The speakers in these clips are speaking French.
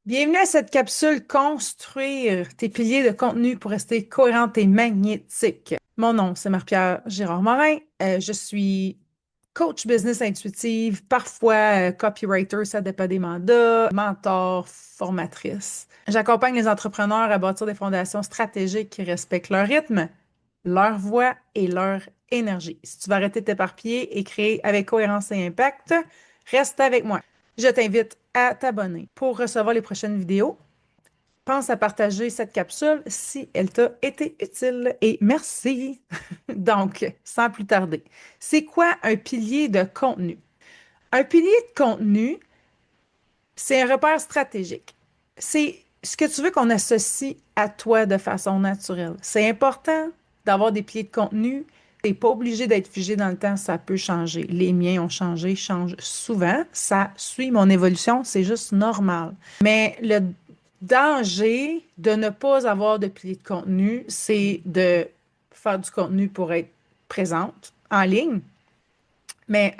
Bienvenue à cette capsule Construire tes piliers de contenu pour rester cohérente et magnétique. Mon nom, c'est Marie-Pierre Girard-Morin. Je suis coach business intuitive, parfois copywriter, ça dépend des mandats, mentor, formatrice. J'accompagne les entrepreneurs à bâtir des fondations stratégiques qui respectent leur rythme, leur voix et leur énergie. Si tu veux arrêter de t'éparpiller et créer avec cohérence et impact, reste avec moi. Je t'invite à t'abonner pour recevoir les prochaines vidéos. Pense à partager cette capsule si elle t'a été utile et merci. Donc, sans plus tarder, c'est quoi un pilier de contenu? Un pilier de contenu, c'est un repère stratégique. C'est ce que tu veux qu'on associe à toi de façon naturelle. C'est important d'avoir des piliers de contenu. T'es pas obligé d'être figé dans le temps, ça peut changer. Les miens ont changé, changent souvent. Ça suit mon évolution, c'est juste normal. Mais le danger de ne pas avoir de pilier de contenu, c'est de faire du contenu pour être présente en ligne, mais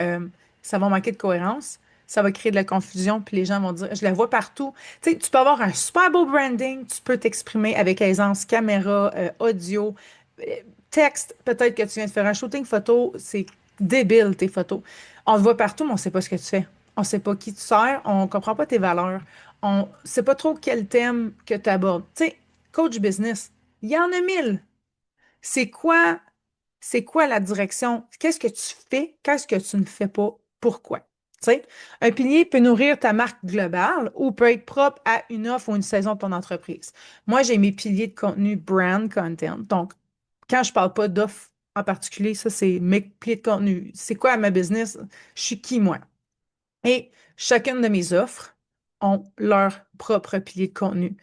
ça va manquer de cohérence, ça va créer de la confusion, puis les gens vont dire, je la vois partout. Tu sais, tu peux avoir un super beau branding, tu peux t'exprimer avec aisance, caméra, audio, euh, texte, peut-être que tu viens de faire un shooting photo, c'est débile tes photos. On te voit partout, mais on ne sait pas ce que tu fais. On ne sait pas qui tu sers, on ne comprend pas tes valeurs, on ne sait pas trop quel thème que tu abordes. Tu sais, coach business, il y en a mille. C'est quoi c'est quoi la direction? Qu'est-ce que tu fais? Qu'est-ce que tu ne fais pas? Pourquoi? Tu sais, un pilier peut nourrir ta marque globale ou peut être propre à une offre ou une saison de ton entreprise. Moi, j'ai mes piliers de contenu brand content. Donc, quand je parle pas d'offre en particulier, ça, c'est mes piliers de contenu. C'est quoi ma business? Je suis qui, moi? Et chacune de mes offres ont leur propre pilier de contenu.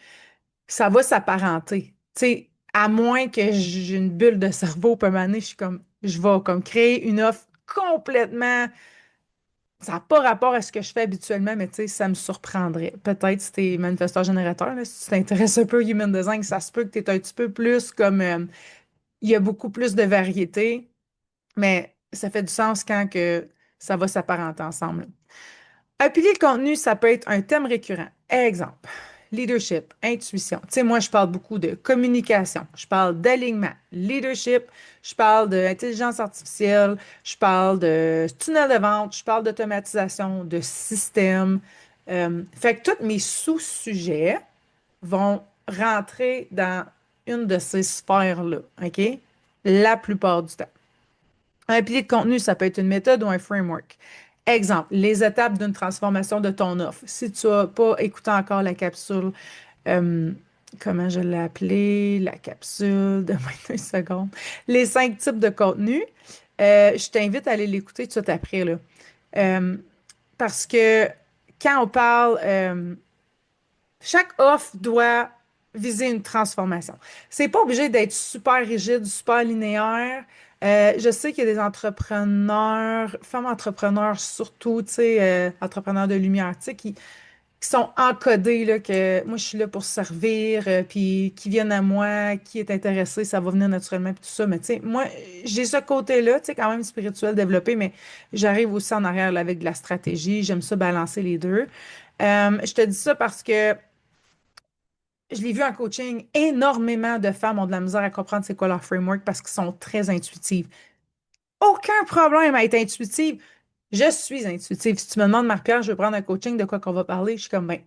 Ça va s'apparenter. Tu sais, à moins que j'ai une bulle de cerveau, peut m'amener, je vais comme créer une offre complètement, ça n'a pas rapport à ce que je fais habituellement, mais tu sais, ça me surprendrait. Peut-être si t'es manifesteur générateur, là, si tu t'intéresses un peu au human design, ça se peut que tu es un petit peu plus comme, il y a beaucoup plus de variété, mais ça fait du sens quand que ça va s'apparenter ensemble. Un pilier de contenu, ça peut être un thème récurrent. Exemple, leadership, intuition. Tu sais, moi, je parle beaucoup de communication, je parle d'alignement, leadership, je parle d'intelligence artificielle, je parle de tunnel de vente, je parle d'automatisation, de système. Fait que tous mes sous-sujets vont rentrer dans une de ces sphères-là, OK? La plupart du temps. Un pilier de contenu, ça peut être une méthode ou un framework. Exemple, les étapes d'une transformation de ton offre. Si tu n'as pas écouté encore la capsule, euh, comment je l'ai appelée, la capsule de 21 secondes, les 5 types de contenu, je t'invite à aller l'écouter tout de suite après, là. Euh, Parce que quand on parle, chaque offre doit viser une transformation. C'est pas obligé d'être super rigide, super linéaire. Je sais qu'il y a des entrepreneurs, femmes entrepreneurs surtout, tu sais, entrepreneurs de lumière, tu sais, qui sont encodés, là, que moi, je suis là pour servir, puis qui viennent à moi, qui est intéressé, ça va venir naturellement, puis tout ça. Mais tu sais, moi, j'ai ce côté-là, tu sais, quand même spirituel développé, mais j'arrive aussi en arrière, là, avec de la stratégie. J'aime ça balancer les deux. Je te dis ça parce que je l'ai vu en coaching, énormément de femmes ont de la misère à comprendre c'est quoi leur framework parce qu'ils sont très intuitives. Aucun problème à être intuitive. Je suis intuitive. Si tu me demandes, Marie-Pierre, je veux prendre un coaching, de quoi qu'on va parler, je suis comme, ben,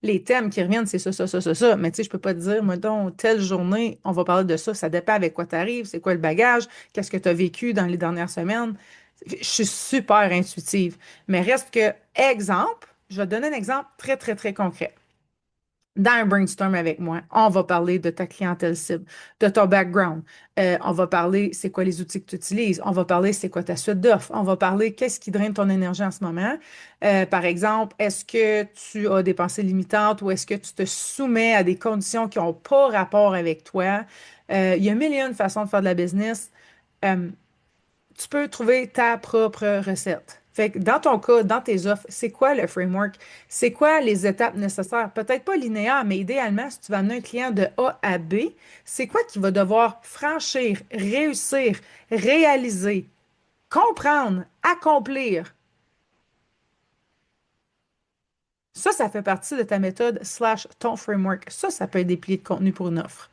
les thèmes qui reviennent, c'est ça, ça, ça, ça, ça. Mais tu sais, je peux pas te dire, mettons, telle journée, on va parler de ça. Ça dépend avec quoi tu arrives, c'est quoi le bagage, qu'est-ce que tu as vécu dans les dernières semaines. Je suis super intuitive. Mais reste que, exemple, je vais te donner un exemple très, très, très concret. Dans un brainstorm avec moi, on va parler de ta clientèle cible, de ton background. On va parler c'est quoi les outils que tu utilises. On va parler c'est quoi ta suite d'offres. On va parler qu'est-ce qui draine ton énergie en ce moment. Par exemple, est-ce que tu as des pensées limitantes ou est-ce que tu te soumets à des conditions qui n'ont pas rapport avec toi? Il y a mille et une façons de faire de la business. Euh, Tu peux trouver ta propre recette. Fait que dans ton cas, dans tes offres, c'est quoi le framework? C'est quoi les étapes nécessaires? Peut-être pas linéaire, mais idéalement, si tu vas amener un client de A à B, c'est quoi qu'il va devoir franchir, réussir, réaliser, comprendre, accomplir? Ça fait partie de ta méthode slash ton framework. Ça peut être des piliers de contenu pour une offre.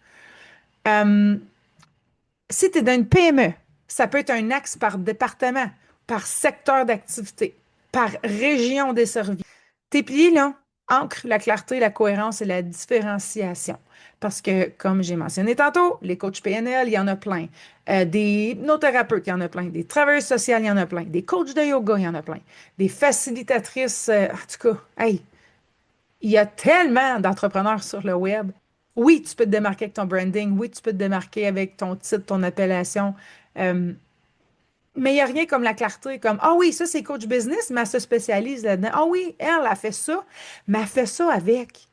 Euh, Si tu es dans une PME, ça peut être un axe par département, par secteur d'activité, par région desservie. Tes piliers, là, ancrent la clarté, la cohérence et la différenciation. Parce que, comme j'ai mentionné tantôt, les coachs PNL, il y en a plein. Des hypnothérapeutes, il y en a plein. Des travailleurs sociaux, il y en a plein. Des coachs de yoga, il y en a plein. Des facilitatrices, en tout cas, hey, il y a tellement d'entrepreneurs sur le web. Oui, tu peux te démarquer avec ton branding. Oui, tu peux te démarquer avec ton titre, ton appellation. Euh, mais il n'y a rien comme la clarté, comme ah oui, ça c'est coach business, mais elle se spécialise là-dedans. Ah oui, elle a fait ça, mais elle fait ça avec.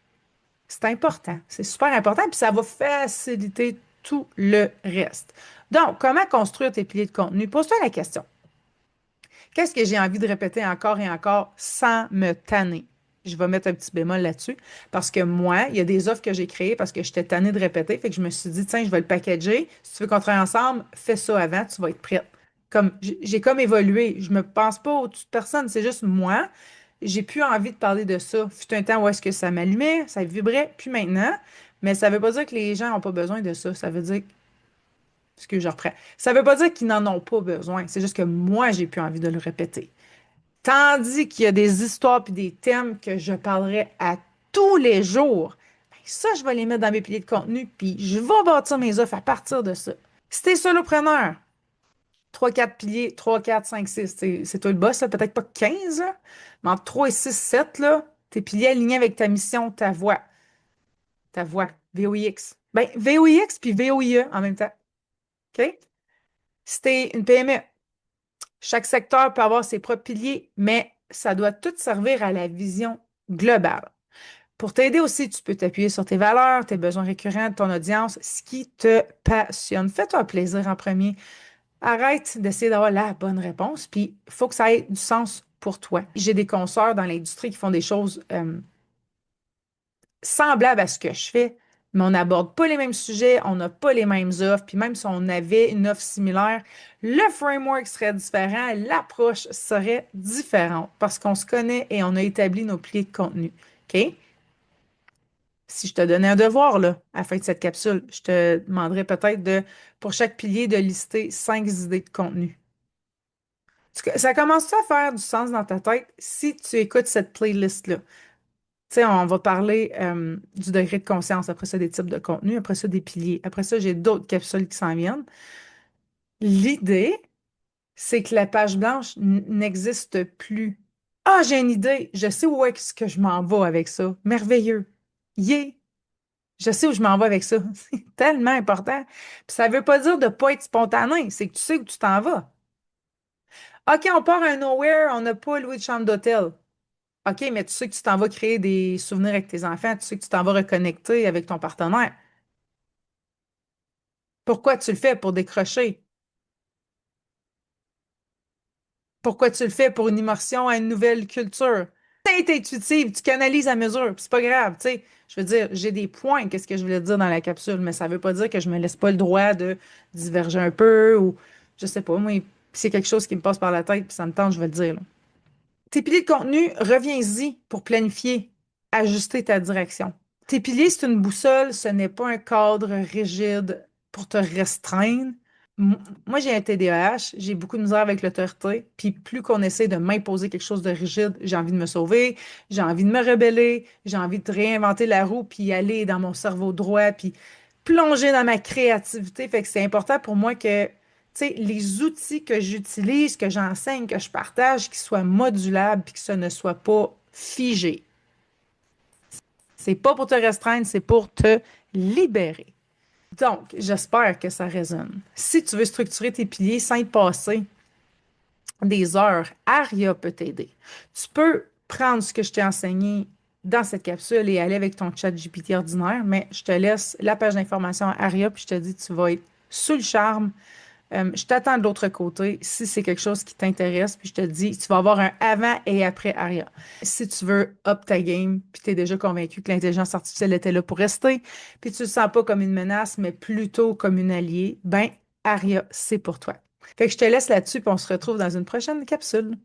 C'est important. C'est super important, puis ça va faciliter tout le reste. Donc, comment construire tes piliers de contenu? Pose-toi la question. Qu'est-ce que j'ai envie de répéter encore et encore sans me tanner? Je vais mettre un petit bémol là-dessus parce que moi, il y a des offres que j'ai créées parce que j'étais tannée de répéter. Fait que je me suis dit, tiens, je vais le packager. Si tu veux qu'on travaille ensemble, fais ça avant, tu vas être prête. Comme, j'ai comme évolué. Je me pense pas au-dessus de personne. C'est juste moi. J'ai plus envie de parler de ça. Fut un temps où est-ce que ça m'allumait, ça vibrait, puis maintenant. Mais ça veut pas dire que les gens n'ont pas besoin de ça. Ça veut dire ce que je reprends. Ça veut pas dire qu'ils n'en ont pas besoin. C'est juste que moi, j'ai plus envie de le répéter. Tandis qu'il y a des histoires puis des thèmes que je parlerai à tous les jours. Ben, ça, je vais les mettre dans mes piliers de contenu, puis je vais bâtir mes offres à partir de ça. Si t'es solopreneur, 3 4 piliers, 3 4 5 6 c'est toi le boss, là, peut-être pas 15, là, mais entre 3 et 6 7 là, tes piliers alignés avec ta mission, ta voix, VOIX. Ben, VOIX puis VOIE en même temps. OK? Si t'es une PME, chaque secteur peut avoir ses propres piliers, mais ça doit tout servir à la vision globale. Pour t'aider aussi, tu peux t'appuyer sur tes valeurs, tes besoins récurrents de ton audience, ce qui te passionne. Fais-toi plaisir en premier. Arrête d'essayer d'avoir la bonne réponse, puis il faut que ça ait du sens pour toi. J'ai des consoeurs dans l'industrie qui font des choses semblable à ce que je fais, mais on n'aborde pas les mêmes sujets, on n'a pas les mêmes offres, puis même si on avait une offre similaire, le framework serait différent, l'approche serait différente parce qu'on se connaît et on a établi nos piliers de contenu. OK? Si je te donnais un devoir, là, à la fin de cette capsule, je te demanderais peut-être de, pour chaque pilier, de lister 5 idées de contenu. Ça commence à faire du sens dans ta tête si tu écoutes cette playlist-là. Tu sais, on va parler du degré de conscience, après ça, des types de contenus, après ça, des piliers. Après ça, j'ai d'autres capsules qui s'en viennent. L'idée, c'est que la page blanche n'existe plus. Ah, j'ai une idée. Je sais où est-ce que je m'en vais avec ça. Merveilleux. Yeah! Je sais où je m'en vais avec ça. C'est tellement important. Puis ça veut pas dire de pas être spontané. C'est que tu sais où tu t'en vas. OK, on part à un nowhere, on n'a pas loué de chambre d'hôtel. OK, mais tu sais que tu t'en vas créer des souvenirs avec tes enfants, tu sais que tu t'en vas reconnecter avec ton partenaire. Pourquoi tu le fais? Pour décrocher. Pourquoi tu le fais? Pour une immersion à une nouvelle culture. C'est intuitive, tu canalises à mesure, puis c'est pas grave, tu sais. Je veux dire, j'ai des points, qu'est-ce que je voulais dire dans la capsule, mais ça veut pas dire que je me laisse pas le droit de diverger un peu ou je sais pas, moi, c'est quelque chose qui me passe par la tête, puis ça me tente, je vais le dire, là. Tes piliers de contenu, reviens-y pour planifier, ajuster ta direction. Tes piliers, c'est une boussole, ce n'est pas un cadre rigide pour te restreindre. M- Moi, j'ai un TDAH, j'ai beaucoup de misère avec l'autorité, puis plus qu'on essaie de m'imposer quelque chose de rigide, j'ai envie de me sauver, j'ai envie de me rebeller, j'ai envie de réinventer la roue, puis aller dans mon cerveau droit, puis plonger dans ma créativité. Fait que c'est important pour moi que, tu sais, les outils que j'utilise, que j'enseigne, que je partage, qu'ils soient modulables, puis que ce ne soit pas figé. C'est pas pour te restreindre, c'est pour te libérer. Donc, j'espère que ça résonne. Si tu veux structurer tes piliers sans y passer des heures, Aria peut t'aider. Tu peux prendre ce que je t'ai enseigné dans cette capsule et aller avec ton chat GPT ordinaire, mais je te laisse la page d'information à Aria, puis je te dis tu vas être sous le charme. Je t'attends de l'autre côté si c'est quelque chose qui t'intéresse, puis je te dis, tu vas avoir un avant et après Aria. Si tu veux up ta game, puis tu es déjà convaincu que l'intelligence artificielle était là pour rester, puis tu le sens pas comme une menace, mais plutôt comme une alliée, ben Aria, c'est pour toi. Fait que je te laisse là-dessus, puis on se retrouve dans une prochaine capsule.